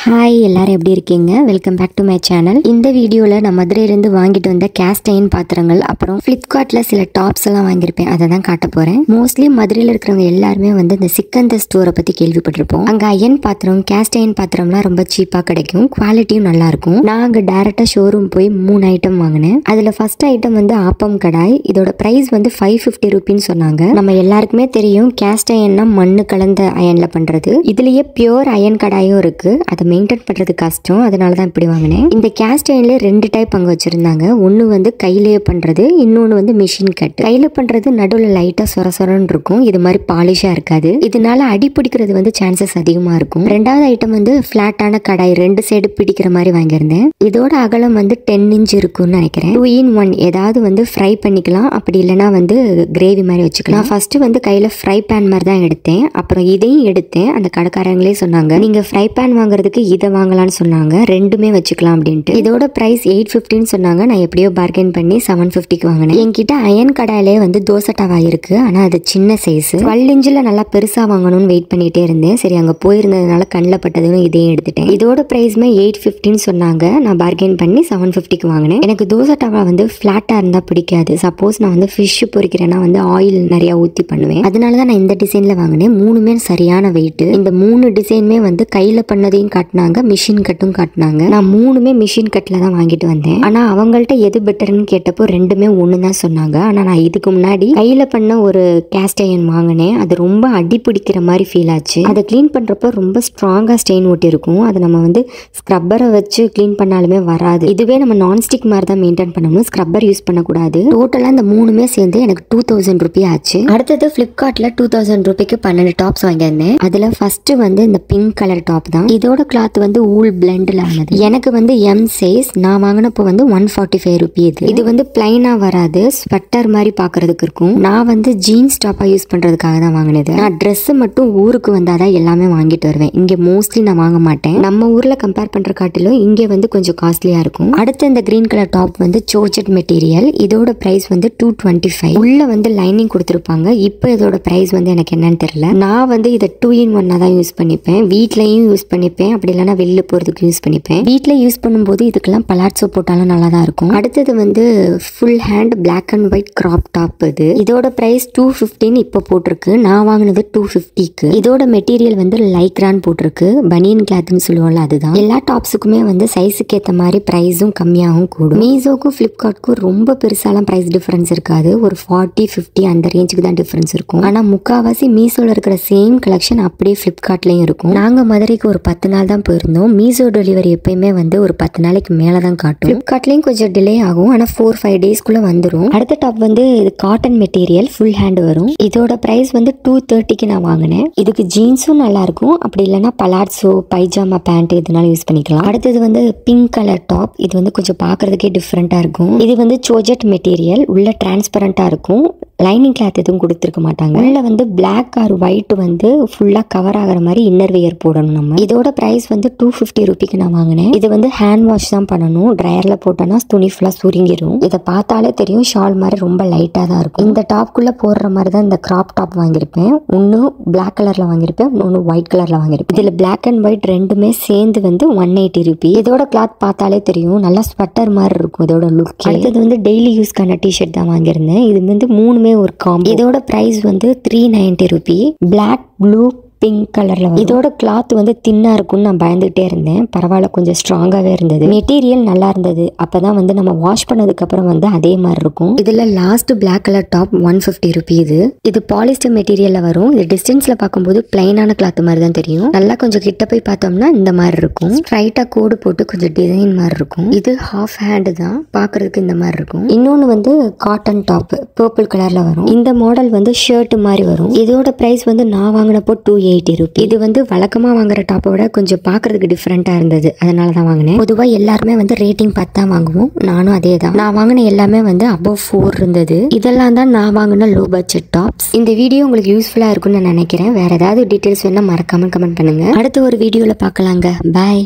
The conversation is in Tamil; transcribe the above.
ஹாய் எல்லாரும் எப்படி இருக்கீங்க? Welcome back to my channel. இந்த வீடியோவில் நான் மதுரையிலேருந்து வாங்கிட்டு வந்த கேஸ்ட் அயன் பாத்திரங்கள் அப்புறம் ஃப்ளிப்கார்ட்டில் சில டாப்ஸ் எல்லாம் வாங்கியிருப்பேன், அதை தான் காட்ட போகிறேன். மோஸ்ட்லி மதுரையில் இருக்கிறவங்க எல்லாருமே வந்து இந்த சிக்கந்தர் ஸ்டோரை பற்றி கேள்விப்பட்டிருப்போம். அங்கே அயன் பாத்திரம், கேஸ்ட் அயன் பாத்திரம்லாம் ரொம்ப சீப்பாக கிடைக்கும், குவாலிட்டியும் நல்லாயிருக்கும். நான் அங்கே டேரெக்டாக ஷோரூம் போய் 3 ஐட்டம் வாங்கினேன். அதில் ஃபர்ஸ்ட் ஐட்டம் வந்து ஆப்பம் கடாய். இதோட ப்ரைஸ் வந்து 550 ரூபின்னு சொன்னாங்க. நம்ம எல்லாருக்குமே தெரியும் கேஸ்ட் அயன்னா மண்ணு கலந்த அயனில் பண்ணுறது. இதுலேயே பியூர் அயன் கடாயும் இருக்குது. அதை மெயின்டைன் பண்றது கஷ்டம், அதனால தான் இப்படி வாங்கினேன். இந்த கேஸ்ட் அயன்ல 2 டைப் அங்க வச்சிருந்தாங்க. ஒன்னு வந்து கையிலேயே பண்றது, இன்னொன்னு வந்து மிஷின் கட். கையில பண்றது நடுவில் லைட்டா சொரசொரன்னு இருக்கும், இது மாதிரி பாலிஷா இருக்காது. இதனால அடி பிடிக்கிறது வந்து சான்சஸ் அதிகமா இருக்கும். ரெண்டாவது ஐட்டம் வந்து பிளாட்டான கடாய், 2 சைடு பிடிக்கிற மாதிரி வாங்கியிருந்தேன். இதோட அகலம் வந்து 10 இன்ச் இருக்கும்னு நினைக்கிறேன். 2 in 1, ஏதாவது வந்து ஃப்ரை பண்ணிக்கலாம், அப்படி இல்லைன்னா வந்து கிரேவி மாதிரி வச்சுக்கலாம். நான் ஃபர்ஸ்ட் வந்து கையில ஃப்ரை பேன் மாதிரி தான் எடுத்தேன், அப்புறம் இதையும் எடுத்தேன். அந்த கடைக்காரங்களே சொன்னாங்க நீங்க ஃப்ரை பேன் வாங்குறதுக்கு இதை வாங்கலாம்னு சொன்னாங்க, ரெண்டுமே வச்சுக்கலாம் அப்படின்ட்டு. இதோட பிரைஸ் 850 சொன்னாங்க. நான் எப்படியோ பார்கெயின் பண்ணி 750க்கு வாங்கினேன். என்கிட்ட அயன் கடாயிலே வந்து தோசை டவா இருக்கு, ஆனா அது சின்ன சைஸ். 12 இன்ச்ல நல்லா பெருசா வாங்கணும்னு வெயிட் பண்ணிட்டே இருந்தேன். சரி, அங்க போயிருந்ததுனால கண்ணில் பட்டதுன்னு இதையும் எடுத்துட்டேன். இதோட பிரைஸ்மே 850 சொன்னாங்க. நான் பார்கெயின் பண்ணி 750க்கு வாங்கினேன். எனக்கு தோசை டவா வந்து பிளாட்டா இருந்தா பிடிக்காது. சப்போஸ் நான் வந்து ஃபிஷ் பொரிக்கிறேன்னா வந்து ஆயில் நிறைய ஊத்தி பண்ணுவேன். அதனாலதான் நான் இந்த டிசைன்ல வாங்கினேன். 3மே சரியான வெயிட். இந்த 3 டிசைனுமே வந்து கையில பண்ணதையும் காட்டினாங்க, மிஷின் கட்டும் காட்டினாங்க. நான் 3மே மிஷின் கட்ல தான் வாங்கிட்டு வந்தேன். ஆனா அவங்கள்ட்ட எது பெட்டர்னு கேட்டப்போ 2மே ஒண்ணு தான் சொன்னாங்க. ஆனா நான் இதுக்கு முன்னாடி கையில பண்ண ஒரு கேஸ்ட் அயன் வாங்கினேன். அது ரொம்ப அடி பிடிக்கிற மாதிரி ஃபீல் ஆச்சு. அதை கிளீன் பண்றப்போ ரொம்ப ஸ்ட்ராங்கா ஸ்டெயின் ஒட்டி இருக்கும். அதை நம்ம வந்து ஸ்க்ரப்பரை வச்சு கிளீன் பண்ணாலுமே வராது. இதுவே நம்ம நான்ஸ்டிக் மாதிரி தான் மெயின்டைன் பண்ணணும், ஸ்க்ரப்பர் யூஸ் பண்ணக்கூடாது. டோட்டலா இந்த 3மே சேர்ந்து எனக்கு 2000 ரூபி ஆச்சு. அடுத்தது பிளிப்கார்ட்ல 2000 ரூபிக்கு 12 டாப்ஸ் வாங்கியிருந்தேன். அதுல ஃபர்ஸ்ட் வந்து இந்த பிங்க் கலர் டாப் தான். இதோட கிளாத் வந்து ஊல் பிளெண்ட்ல ஆனது. எனக்கு வந்து எம் சைஸ். நான் வாங்கினப்போ வந்து 145 ரூபி. இது வந்து பிளைனா வராது, ஸ்வெட்டர் மாதிரி பாக்குறதுக்கு இருக்கும். நான் வந்து ஜீன்ஸ் டாப்பா யூஸ் பண்றதுக்காக தான் வாங்கினது. நான் ட்ரெஸ் மட்டும் ஊருக்கு வந்தாதான் எல்லாமே வாங்கிட்டு வருவேன். இங்க மோஸ்ட்லி நான் வாங்க மாட்டேன். நம்ம ஊர்ல கம்பேர் பண்ற காட்டிலும் இங்க வந்து கொஞ்சம் காஸ்ட்லியா இருக்கும். அடுத்து இந்த கிரீன் கலர் டாப் வந்து ஜார்ஜெட் மெட்டீரியல். இதோட பிரைஸ் வந்து 225. உள்ள வந்து லைனிங் கொடுத்துருப்பாங்க. இப்போ இதோட பிரைஸ் வந்து எனக்கு என்னன்னு தெரியல. நான் வந்து இதை 2 in 1 தான் யூஸ் பண்ணிப்பேன். வீட்லயும் யூஸ் பண்ணிப்பேன், அப்படி இல்லைன்னா வெளில போறதுக்கு யூஸ் பண்ணிப்பேன். வீட்ல யூஸ் பண்ணும்போது இதுக்கெல்லாம் பலாட்சோ போட்டாலும் நல்லா தான் இருக்கும். அடுத்தது வந்து full hand black and white crop top. இதோட பிரைஸ் 215 இப்போ போட்டிருக்கு. நான் வாங்கினது 250க்கு. இதோட மெட்டீரியல் வந்து லைக்ரான் போட்டிருக்கு, பனியன் கிளாத்னு சொல்லுவோம்ல அதுதான். எல்லா டாப்ஸுக்குமே வந்து சைஸுக்கு ஏற்ற மாதிரி பிரைஸும் கம்மியாகவும் கூடும். மீஷோக்கும் பிளிப்கார்ட்க்கும் ரொம்ப பெருசாலாம் பிரைஸ் டிஃபரன்ஸ் இருக்காது. ஒரு 40-50 அந்த ரேஞ்சுக்கு தான் டிஃபரன்ஸ் இருக்கும். ஆனா முக்காவாசி மீஷோல இருக்கிற சேம் கலெக்ஷன் அப்படியே பிளிப்கார்ட்லயும் இருக்கும். நாங்க மதுரைக்கு ஒரு 10 நாள் தான் போயிருந்தோம். மீஷோ டெலிவரி எப்பயுமே வந்து ஒரு 10 நாளைக்கு மேலே தான் காட்டும். பிளிப்கார்ட்லயும் கொஞ்சம் டிலே ஆகும், ஆனால் 4-5 டேஸ்க்குள்ள வந்துடும். அடுத்த டாப் வந்து இது காட்டன் மெட்டீரியல், ஃபுல் ஹேண்ட் வரும். இதோட பிரைஸ் வந்து 230க்கு நான் வாங்கினேன். இதுக்கு ஜீன்ஸும் நல்லா இருக்கும், அப்படி இல்லைன்னா பலாட்சோ பைஜாமா பேண்ட் இதனால யூஸ் பண்ணிக்கலாம். அடுத்தது வந்து பிங்க் கலர் டாப். இது வந்து கொஞ்சம் பார்க்கறதுக்கே டிஃப்ரெண்டா இருக்கும். இது வந்து ஜார்ஜெட் மெட்டீரியல், உள்ள டிரான்ஸ்பரண்டா இருக்கும். லைனிங் கிளாத் எதுவும் கொடுத்துருக்க மாட்டாங்க. உள்ள வந்து பிளாக் ஆர் ஒயிட் வந்து ஃபுல்லா கவர் ஆகிற மாதிரி இன்னர் வியர் போடணும் நம்ம. இதோட பிரைஸ் வந்து 250 ரூபிக்கு நான் வாங்கினேன். இது வந்து ஹேண்ட் வாஷ் தான் பண்ணணும், ட்ரையர்ல போட்டோம்னா துணி ஃபுல்லா சுருங்கிரும். இதை பார்த்தாலே தெரியும் ஷால் மாதிரி ரொம்ப லைட்டா தான் இருக்கும். இந்த டாப்குள்ள போடுற மாதிரி தான் இந்த கிராப் டாப் வாங்கியிருப்பேன். ஒன்னு பிளாக் கலர்ல வாங்கியிருப்பேன், ஒன்னு ஒயிட் கலர்ல வாங்கியிருப்பேன். இதுல பிளாக் அண்ட் ஒயிட் ரெண்டுமே சேர்ந்து வந்து 180 ரூபி. இதோட கிளாத் பார்த்தாலே தெரியும், நல்லா ஸ்வெட்டர் மாதிரி இருக்கும் இதோட லுக். அடுத்தது வந்து டெய்லி யூஸ்க்கான டிஷர்ட் தான் வாங்கியிருந்தேன். இது வந்து 3மே ஒரு காம்போ. இதோட பிரைஸ் வந்து 390 ரூபி. பிளாக், ப்ளூ, பிங்க் கலர்ல. இதோட கிளாத் வந்து தின்னா இருக்கும்னு நான் பயந்துகிட்டே இருந்தேன். பரவாயில்ல, கொஞ்சம் ஸ்ட்ராங்காவே இருந்தது. மெட்டீரியல் நல்லா இருந்தது. அப்பதான் வந்து நம்ம வாஷ் பண்ணதுக்கு அப்புறம் வந்து அதே மாதிரி இருக்கும். இதுல லாஸ்ட் பிளாக் கலர் டாப் 150 ரூபி. இது பாலிஸ்டர் மெட்டீரியல்ல வரும். இது டிஸ்டன்ஸ்ல பார்க்கும்போது பிளைனான கிளாத் மாதிரி தான் தெரியும். நல்லா கொஞ்சம் கிட்ட போய் பார்த்தோம்னா இந்த மாதிரி இருக்கும். ஸ்ட்ரைட்டா கோடு போட்டு கொஞ்சம் டிசைன் மாதிரி இருக்கும். இது ஹாஃப் ஹேண்ட் தான், பாக்குறதுக்கு இந்த மாதிரி இருக்கும். இன்னொன்னு வந்து காட்டன் டாப், பர்பிள் கலர்ல வரும். இந்த மாடல் வந்து ஷர்ட் மாதிரி வரும். இதோட பிரைஸ் வந்து நான் வாங்கினப்போ 280 ரூபி. இது வந்து வழக்கமா வாங்குற டாப்பை விட கொஞ்சம் பாக்குறதுக்கு டிஃப்ரெண்டா இருந்தது, அதனால தான் வாங்கினேன். பொதுவா எல்லாருமே வந்து ரேட்டிங் பார்த்து தான் வாங்குவோம், நானும் அதே தான். நான் வாங்கின எல்லாமே வந்து above 4 இருந்தது. இதெல்லாம் தான் நான் வாங்கின லோ பட்ஜெட் டாப்ஸ். இந்த வீடியோ உங்களுக்கு யூஸ்ஃபுல்லா இருக்கும்னு நான் நினைக்கிறேன். வேற ஏதாவது டீடைல்ஸ் வேணா மறக்காம கமெண்ட் பண்ணுங்க. அடுத்த ஒரு வீடியோல பார்க்கலாங்க. பாய்.